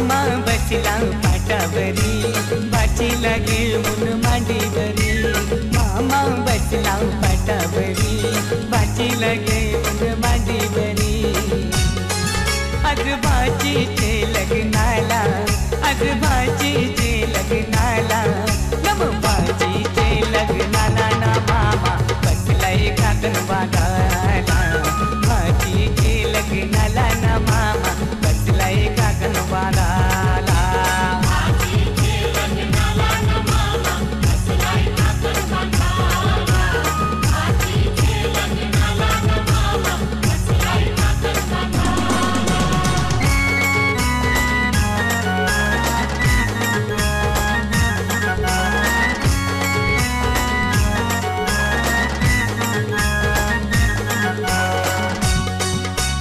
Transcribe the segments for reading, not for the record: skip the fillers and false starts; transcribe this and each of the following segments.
मामा बसला पाटावरी बाची लागे मुन मांडीवरी मामा बसला पाटावरी बाची लागे मुन मांडीवरी आज बाचीचे लग्नाला आज बाचीचे लग्नाला नम बाचीचे लग्नाला ना मामा बसलाय काकण बागाला बाचीचे लग्नाला ना मामा बसलाय काकण बागाला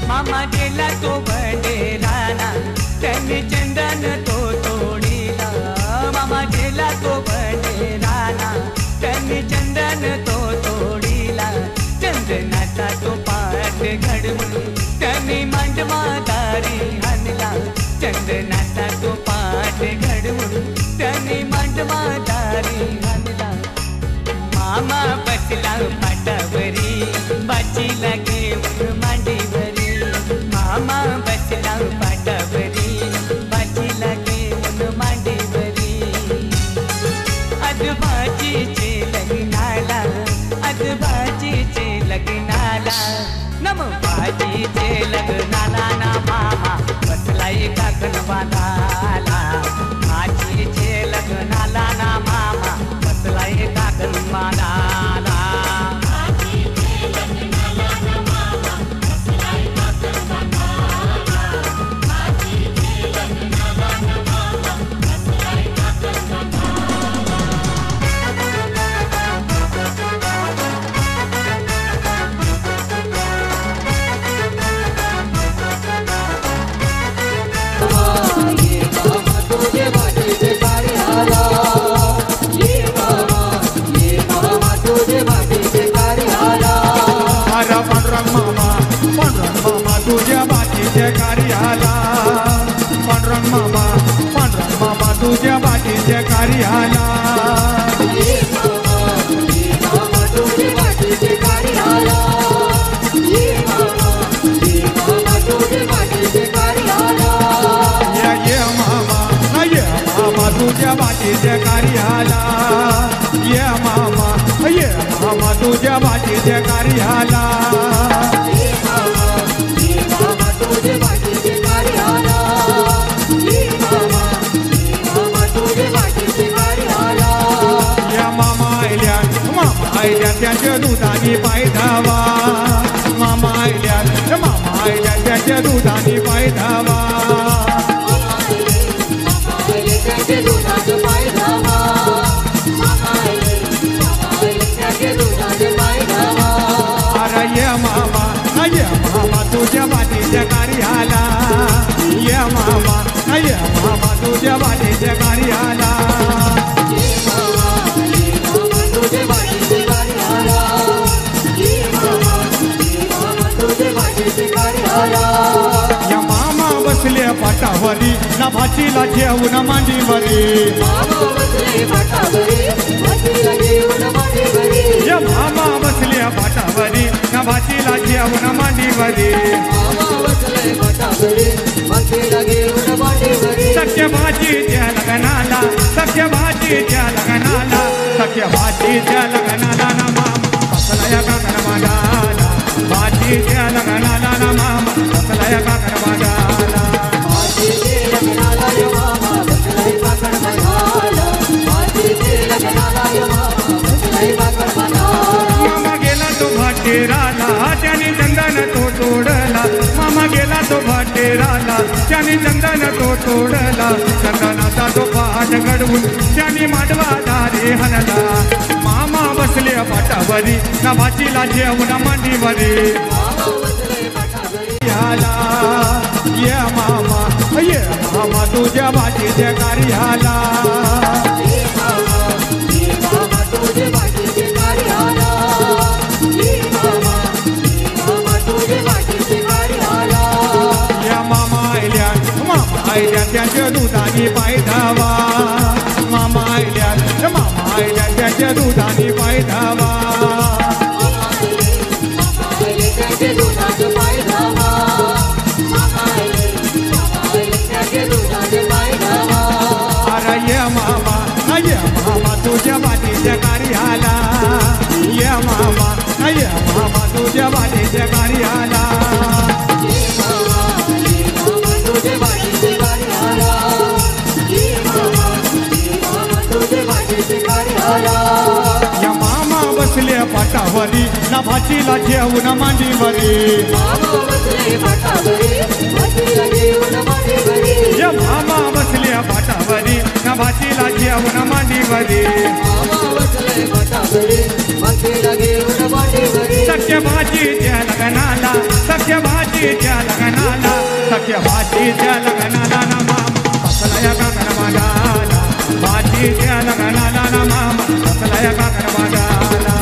मामा गेला तो बडेराना त्याने चंदन तो तोडीला मामा गेला तो बडेराना त्याने चंदन तो तोडीला चंदनाचा तो पाट घडवून त्याने मांडवा दारी आणला चंदनाचा तो पाट घडवून त्याने मांडवा दारी आणला मामा बसला पाटावरी बाची लागे मांडीवरी मामा बसला पाटावरी बाची लागे मुन मांडीवरी आज बाचीचे लग्नाला आज बाचीचे लग्नाला नम बाचीचे लग्नाला ना मामा बसलाय काकण बांधाला बाचीचे लग्नाला ना मामा बसलाय काकण बांधाला तुझ्या बाचीचे कार्याला पांडुरंग मामा तुझ्या बाचीचे कार्याला ये मामा तुझ्या बाचीचे कार्याला ये मामा तुझ्या बाचीचे कार्याला त्याच्या दुधानी पाय धावा मामा आयल्या त्याच्या दुधानी पाय धावा अरे ये मामा तुझ्या बाटीच्या कार्याला ये मामा तुझ्या बाटीच्या कार्याला या मामा बसले पाटावरी ना भाचीला जेवून मांडीवरी या मामा बसले पाटावरी ना भाचीला जेवून मांडीवरी सख्य भाजीच्या लग्नाला सख्य भाजीच्या लग्नाला सख्य भाजीच्या लग्नाला ना मामा बसला काकण बांधाला भाजीच्या लग्नाला ना मामा बसला काकण बांधाला मामा गेला तो भाटेराला त्याने चंदन तो तोडला मामा गेला तो भाटेराला त्याने चंदन तो तोडला चंदनाचा तो पाट घडवून त्याने मांडवा दारी हनला मामा बसले पाटावरी ना भाचीला जेवून मांडीवरी ये मामा तुझ्या भाचीच्या कार्याला आयल्या त्याच्या दुधाने पाय धावा मामा आयल्या त्याच्या दुधाने पाय धावा अरे मामा तुझ्या वाटेच्या कार्याला ये मामा तुझ्या वाटेच्या कार्याला या मामा बसले पाटावरी ना भाचीला जेवून मांडीवरी या मामा बसले पाटावरी ना भाचीला जेवून मांडीवरी सख्य भाजीच्या लग्नाला सख्य भाजीच्या लग्नाला सख्य भाजीच्या लग्नाला ना मामा बसला काकड मागाला भाजीच्या लग्नाला ना मामा बसला काकड मागाला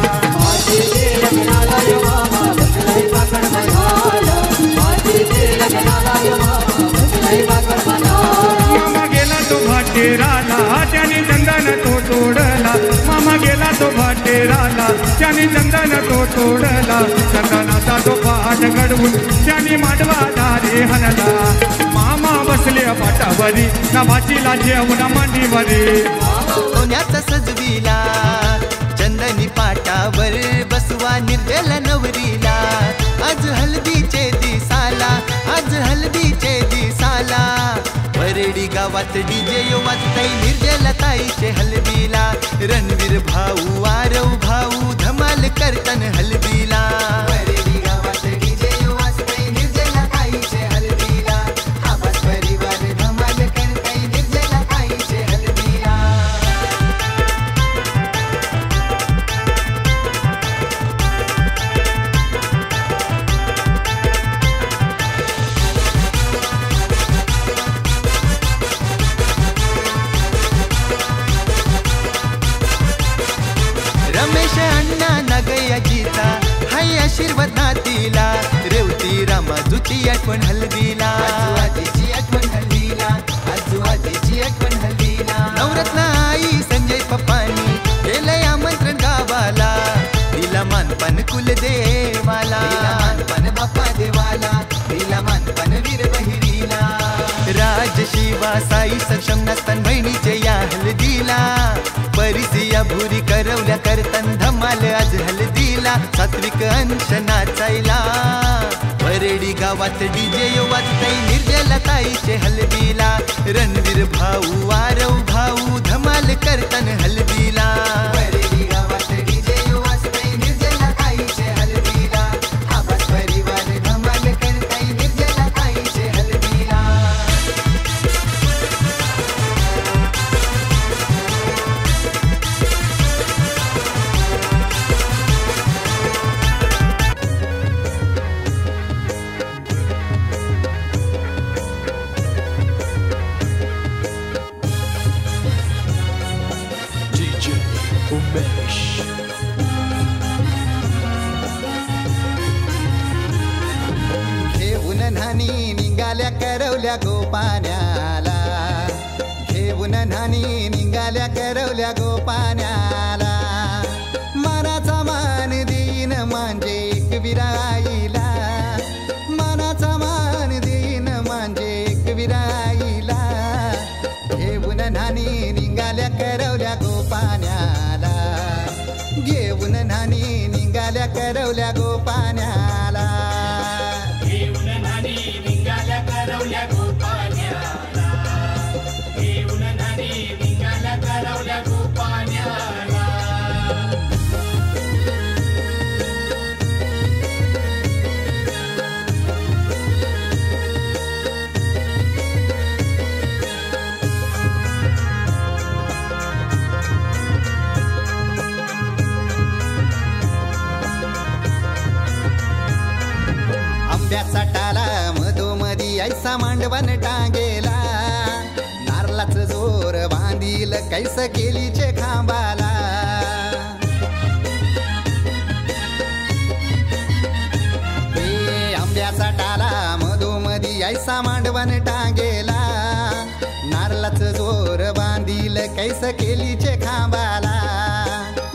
मामा गेला तो भाटेराला त्याने चंदन तो तोडला मामा गेला तो भाटेराला त्याने चंदन तो तोडला चंदनाचा तो पाठ घडवून त्याने मांडवा दारे हलला मामा बसले पाटावरी ना भाचीला जेवून मांडीवरी सोन्याचा सजविला चंदनी पाटावर बसवा निर्जल नवरीला आज हल्दीचे दिसाला आज हल्दीचे दिसाला वरडी गावात डीजे वाजतय निर्जल ताईचे हल्दीला रणवीर भाऊ आरव भाऊ धमाल करतन हल्दीला वरडी गावात डीजे वाजतय निर्जल ताईचे हल्दीला आवाज परिवार धमाल करतय निर्जल ताईचे हल्दीला रमेश अण्णा नगयाजीचा हाय आशीर्वाद नातीला रेवती रामाजूची आठवण हल्दीला आजीची आठवण हल्दीला आजीची आठवण हल्दीला नवरत्न आई संजय पप्पानी केलंय आमंत्रण गावाला दिला मानपान कुलदेवाला मानपान बाप्पा देवाला दिला मानपान वीर बहिरीला राज शिवा साई सक्षम नसतान बहिणीचे या हल्दीला परिसिया भुरी करवल्या करतन धमाल आज हल्दीला सात्विक अंश नाचायला वरडी गावात डीजे वाजतय निर्जल ताईचे हल्दीला रणवीर भाऊ आरव भाऊ धमाल करतन हल्दीला वरडी गावात डीजे वाजतय निर्जल ताईचे हल्दीला आवाज परिवार धमाल करतय निर्जल ताईचे हल्दीला DJ Umesh. घेऊन न्हाणी निघाल्या करवल्या गोपाण्याला घेऊन न्हाणी निघाल्या करवल्या गोपाण्याला मनाचा मान देईन म्हणजे एक विराईला मनाचा मान देईन म्हणजे एक विराईला घेऊन न्हाणी निघाल्या करवल्या गोपाण्याला घेऊन न्हाणी निघाल्या करवल्या गोपाण्याला घेऊन न्हाणी निघाल्या करवल्या गोपाण्याला घेऊन न्हाणी निघाल्या करवल्या गोपाण्याला आंब्याचा टाला मधोमधी ऐसा मांडवण टांगेला नारळाच जोर बांधील कैस केलीचे खांबाला आंब्याचा टाला मधोमधी ऐसा मांडवण टांगेला कैस केलीचे खांबाला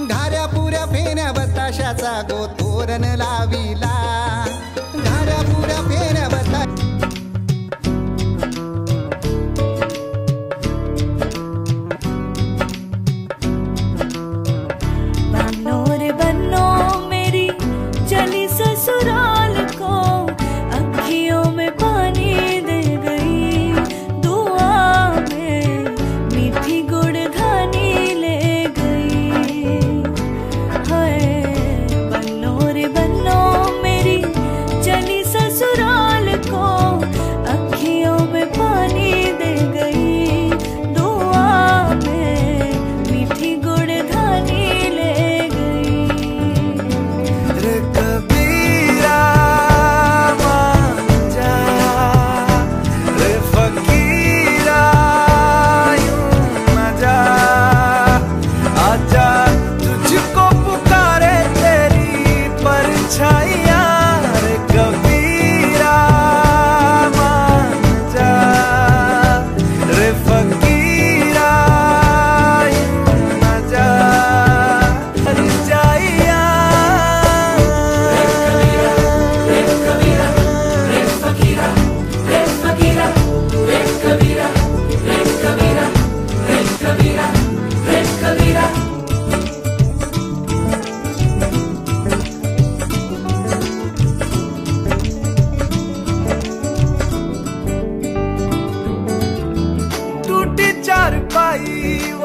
घाऱ्या पुऱ्या फेऱ्या बताशाचा गो तोरण लाविला घाऱ्या पुऱ्या फेऱ्या बता चली ससुराल को अखियों में पानी दे गई दुआ में मीठी गुड़ घानी ले गई हाय बन्नो रे बन्नो मेरी चली ससुराल को अखियों में पानी दे गई दुआ में मीठी गुड़ घानी ले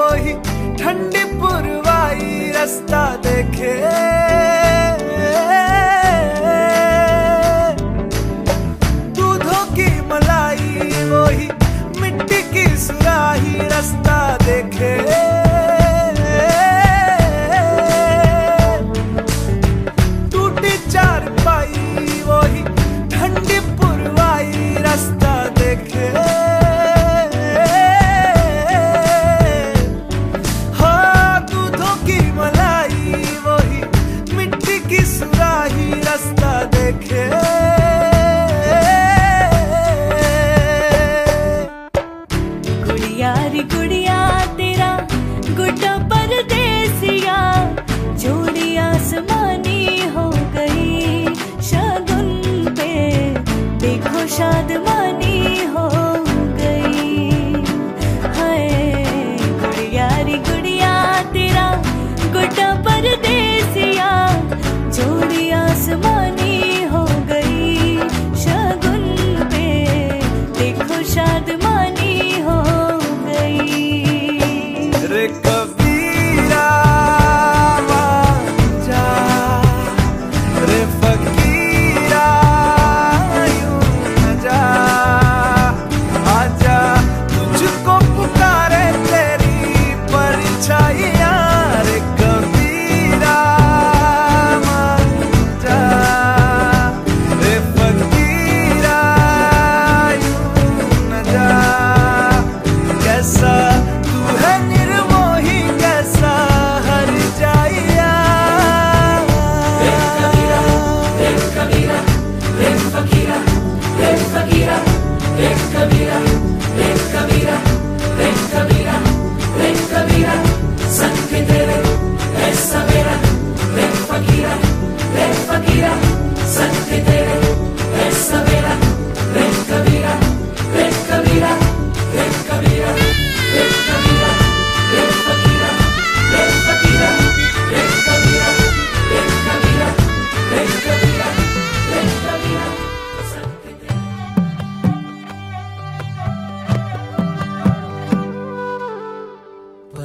वही ठंडी पुरवाई रास्ता देखे दूधों की मलाई वही मिट्टी की सुराही रास्ता देखे टूटी चारपाई वही ठंडी पुरवाई रास्ता देखे रास्ता देखे गुड़िया रे गुड़िया तेरा गुड्डा परदेसिया जोड़ी आसमानी हो गई शगुन पे देखो शादमानी हो गई हाय गुड़िया रे गुड़िया तेरा गुड्डा परदेसिया जोड़ी आसमानी हो गई शगुन पे देखो शादमानी हो गई रे कबीरा जा रे फकीरा यूं न जा आजा तुझको पुकारे तेरी परछाइयां रे कबीरा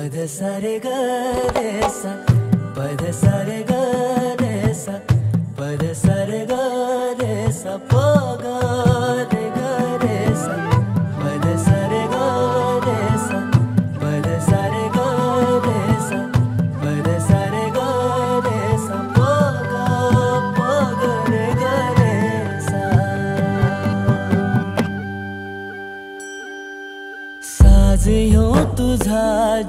पद सारे ग रे सा पद सारे ग रे सा पद सारे ग रे सा प ग रे सा पद सारे ग रे सा पद सारे ग रे सा पद सारे ग रे सा प ग रे सा साज ह्यो तुझा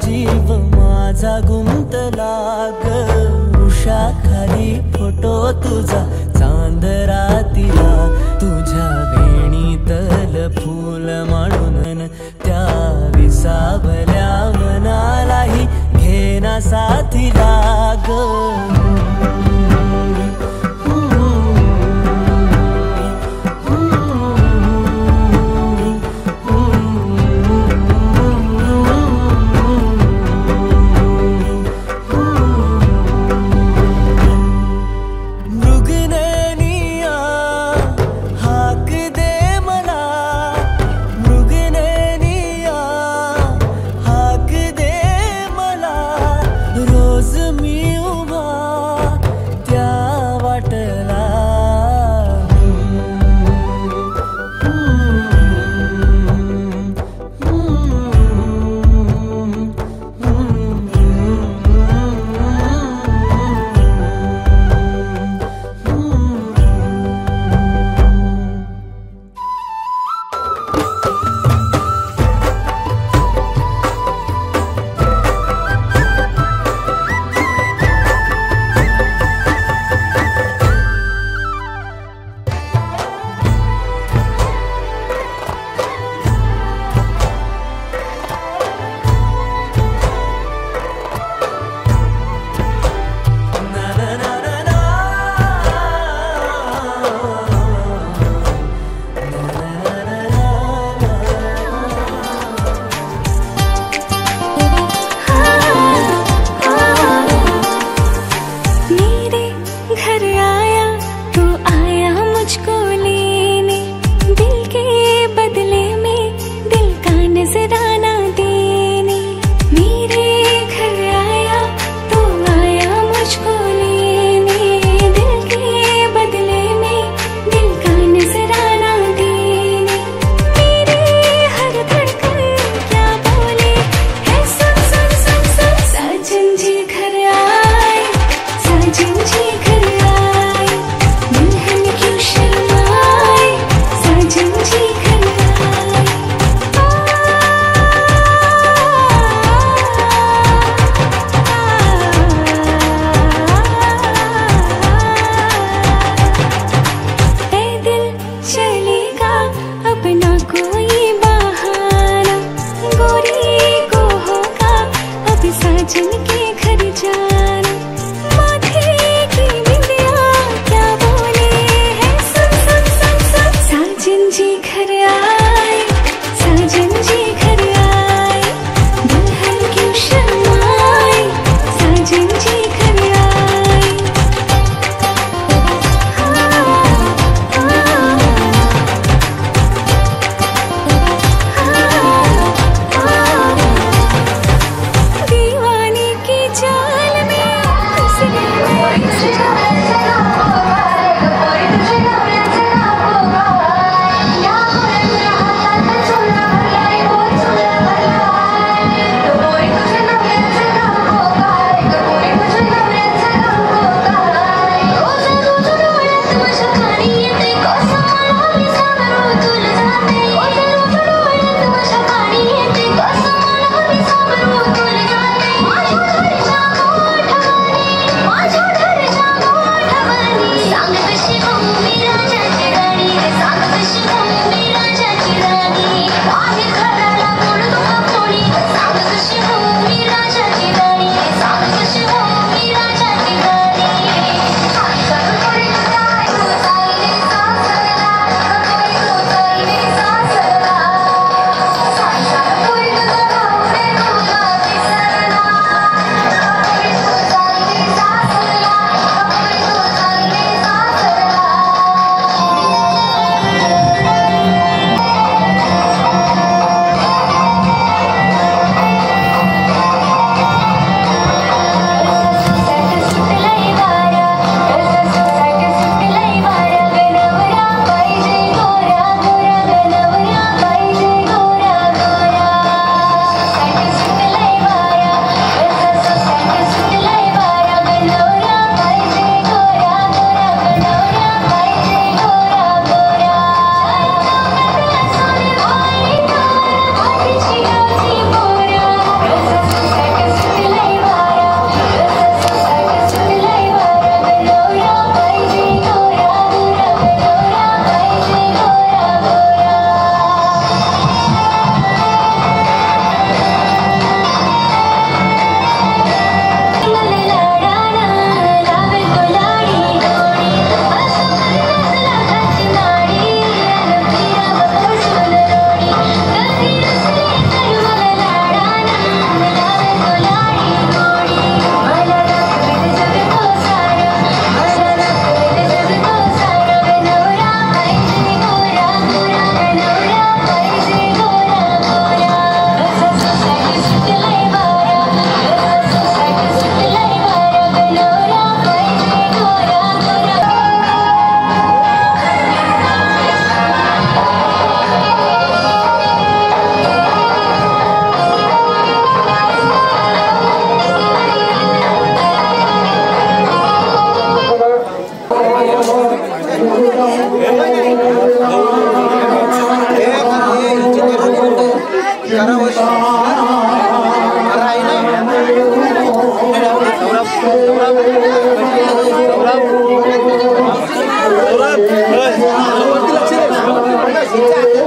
जीव माझा गुंतला ग उषा खाली फोटो तुझा चांद रातीला तुझ्या वेणीतल फूल म्हणून त्या विसावल्या मनाला साथीला ग रोज मी उभा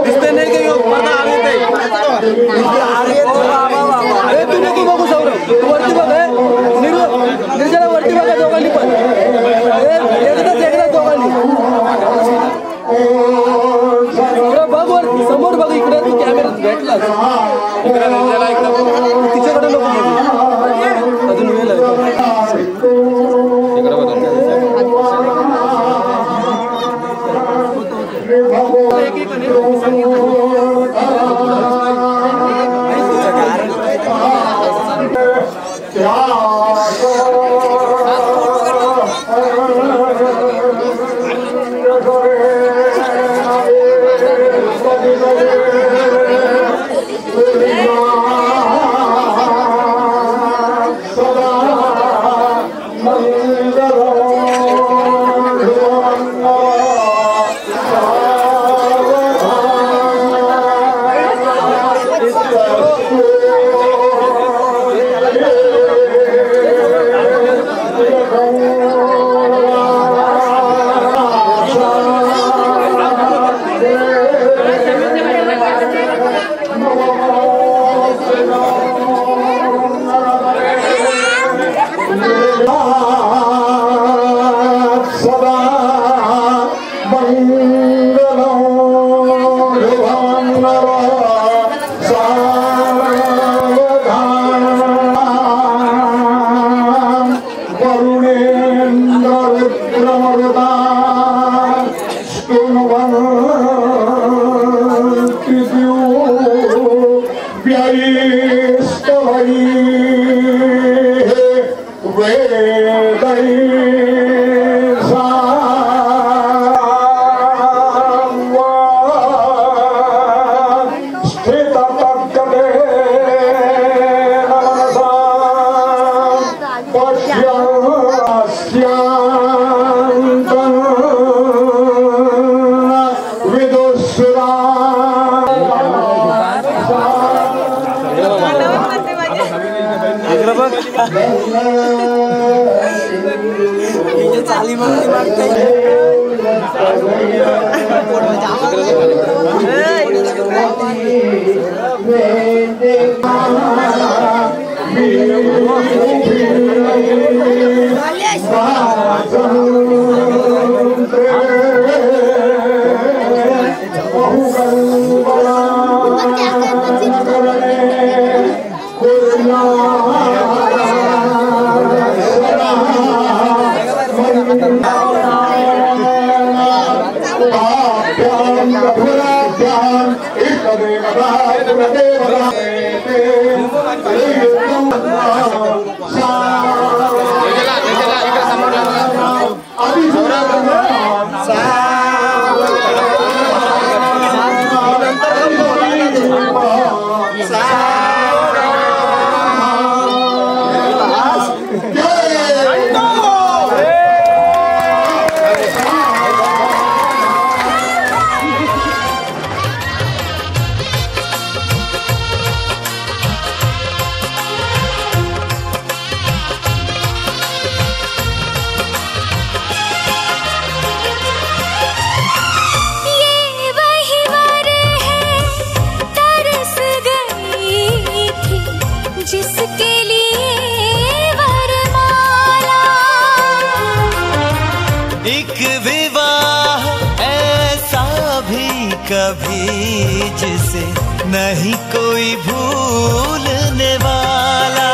दिसते नाही का पडदा आले ते अरे तू नको बघू सौरभ वरती बघ निर्जला वरती बघा दोघांनी पण एकदाच दोघांनी बघ वरती समोर बघ इकडे तू कॅमेरा भेटला तिच्याकडे नको अजून वेळ आहे कभी जिसे नहीं कोई भूलने वाला,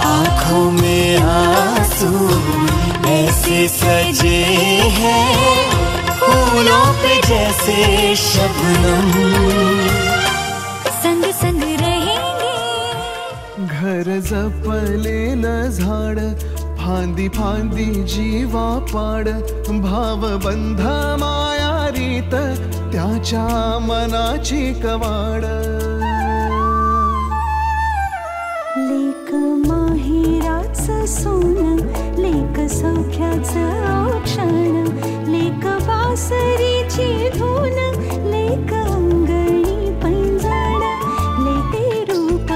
आंखों में आंसू ऐसे सजे हैं फूलों पे जैसे शबनम, संग संग रहेंगे। घर जपले न झाड फांदी फांदी जीवा पाड, भाव बंध माया रीत त्याच्या मनाची कवाड। लेक माहेराचं सोनं, लेक सौख्याचं औक्षण, लेक बासरीची धून, लेक अंगणी पैंजण, लेके रूप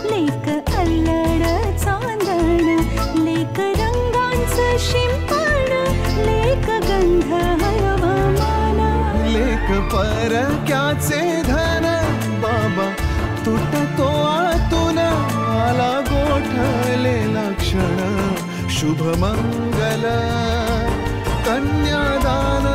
लेक अल्लड चांदण, लेक रंगांचं शिंपण, लेक परक्याचे धन बाबा तुटतो आतून आला गोठलेला क्षण शुभमंगल कन्यादान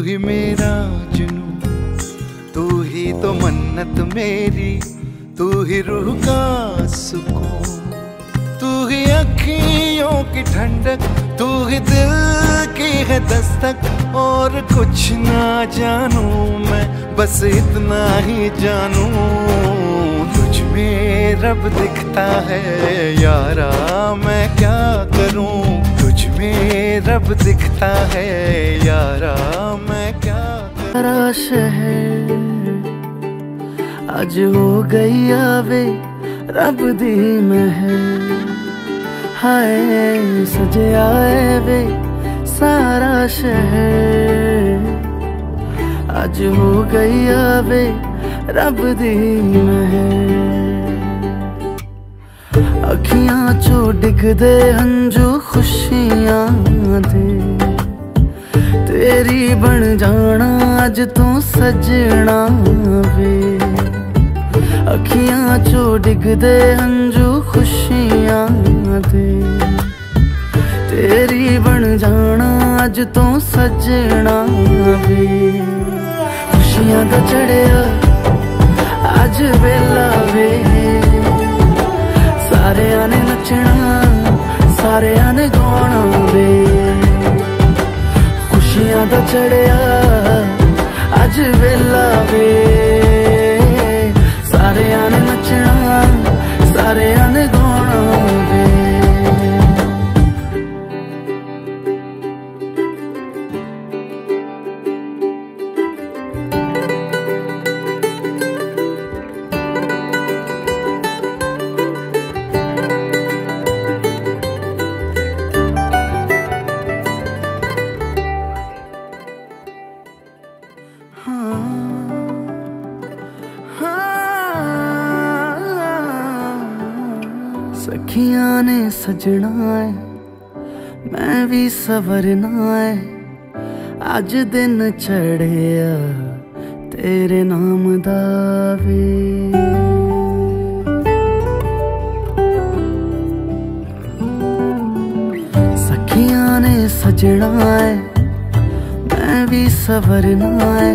ही मेरा जुनू, तू ही तो मन्नत मेरी, तू ही रूह का सुकून, तू ही अखियों की ठंडक, तू ही दिल की है दस्तक। और कुछ ना जानू मैं, बस इतना ही जानू, तुझ में रब दिखता है यारा, मैं क्या करूं। तुझ में रब दिखता है यारा, मैं क्या करूं। शहर आज हो गई आवे रब दी महर, हाय सजे आए वे सारा शहर। आज हो गई आवे रब दी महर, अखियां चो डिगदे हंजू खुशियां दे, तेरी बन जाना अज तू सजना वे। अखियां चो डिगदे हंजू खुशियां दे, तेरी बन जाना अज तू सजना वे। खुशियां दा चढ़िया अज वेला वे, सारेयां ने नचना सारेयां ने गाना वे। खुशियां दा चढ़िया आज वेला वे सारे आने नचना सारे आने गाना वे सखियां ने सजना है मैं भी सवरना है अज दिन चढ़िया तेरे नाम दा वे सखियां ने सजना है मैं भी सवरना है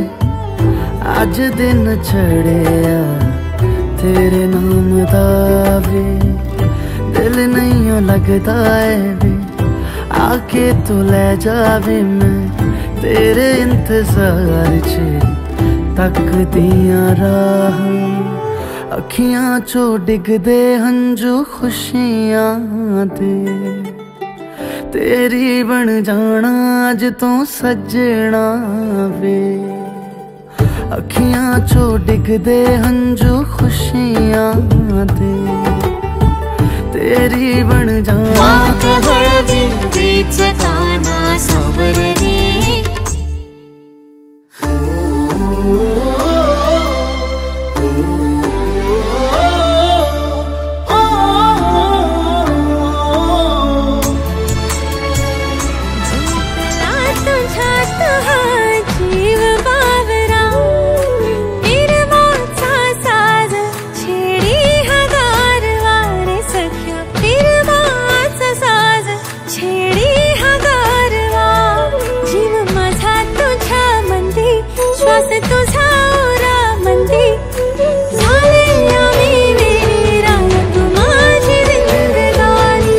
अज दिन चढ़िया तेरे नाम दा वे दिल नहीं लगता है वे आके तू ले जावे मैं तेरे इंतजार च तक दिया राह अखियां चो डिगदे हंजू खुशियां दे तेरी बन जाना अज तो सजना वे अखियां चो डिगदे हंजू खुशियां दे तेरी बन जाना बीच गाना सबर रे जीव बावरा निर्माचा साज छेडी हजार वारे सख्या निर्माचा साज छेडी हजार वा जीव माझा तुझ्या मंदी श्वास तुझा ओरा मंदी झाले आम्ही वीरान तू माझी जिंदगानी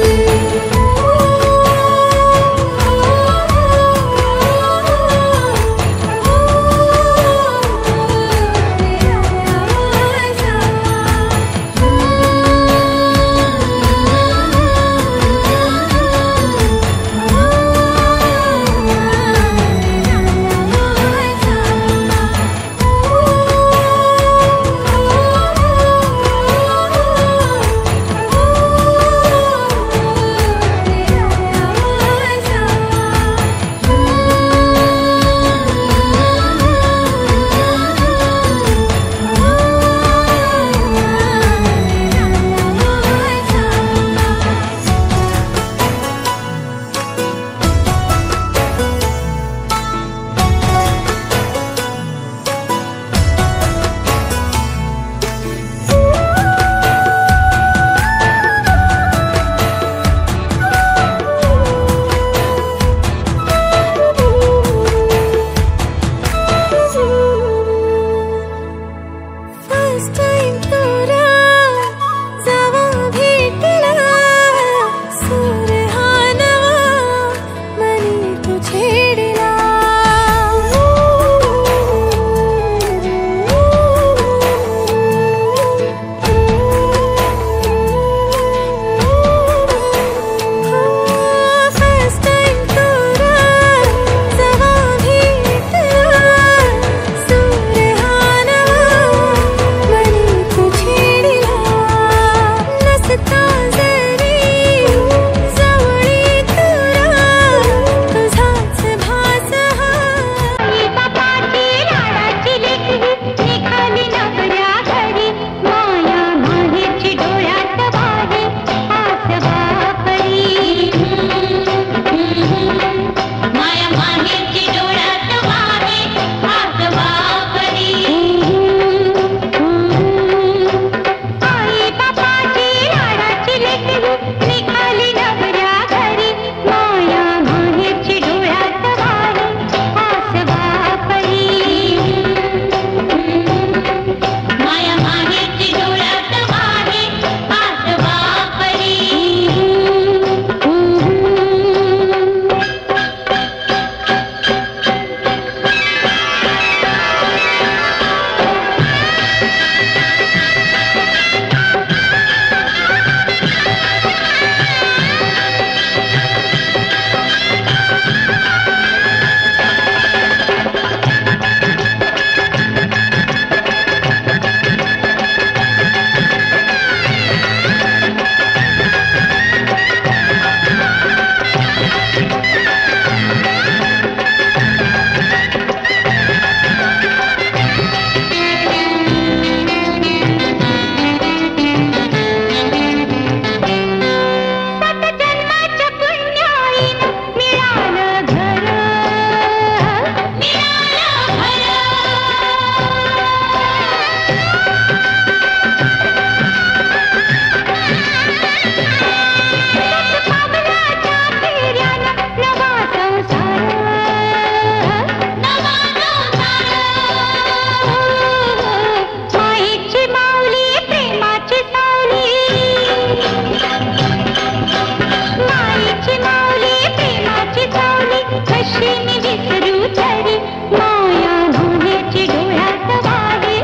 कशीने विसरू तरी माया माहेची डोळ्यात वाहे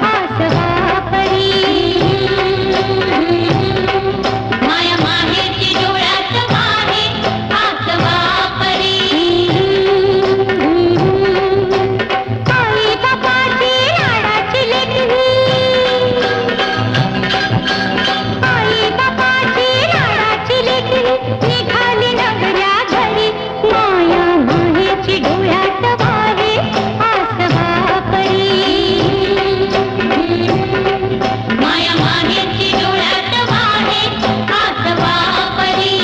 आसवा परी माया माहेची डोळ्यात वाहे आसवा परी आई बापाची लाडाची लेकरी आई बापाची लाडाची लेकरी निघाली नगऱ्या घरी माया माहेची डोळ्यात वाहे आसवा परी माया माहेची डोळ्यात वाहे आसवा परी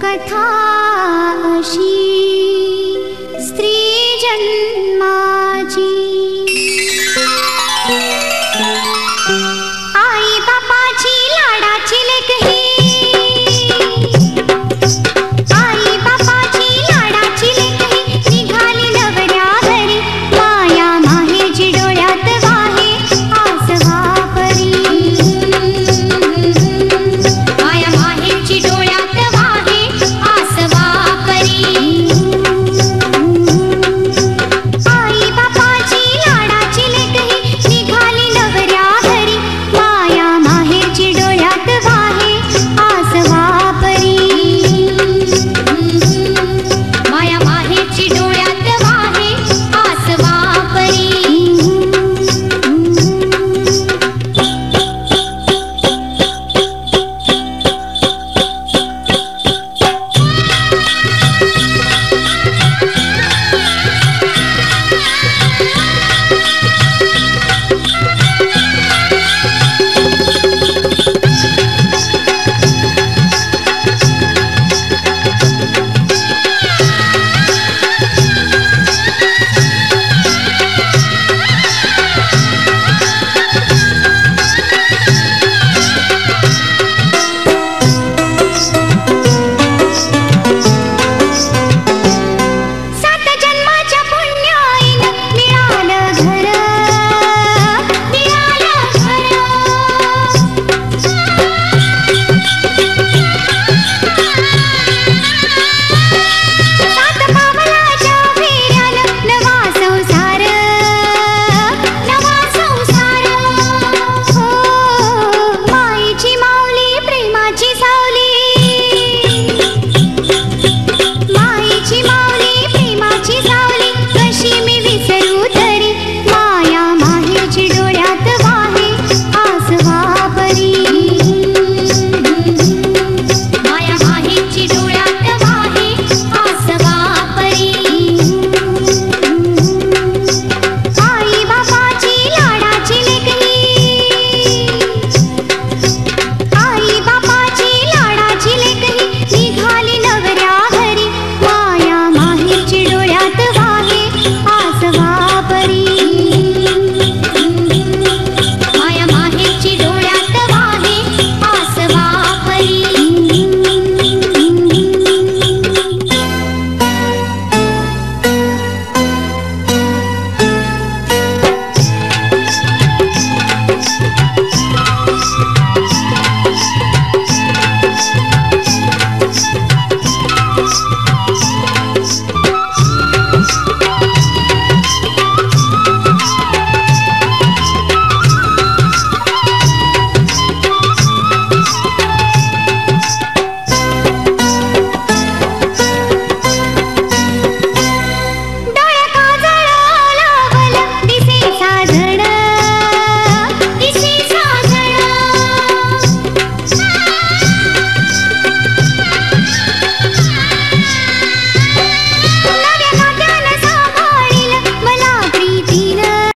कथा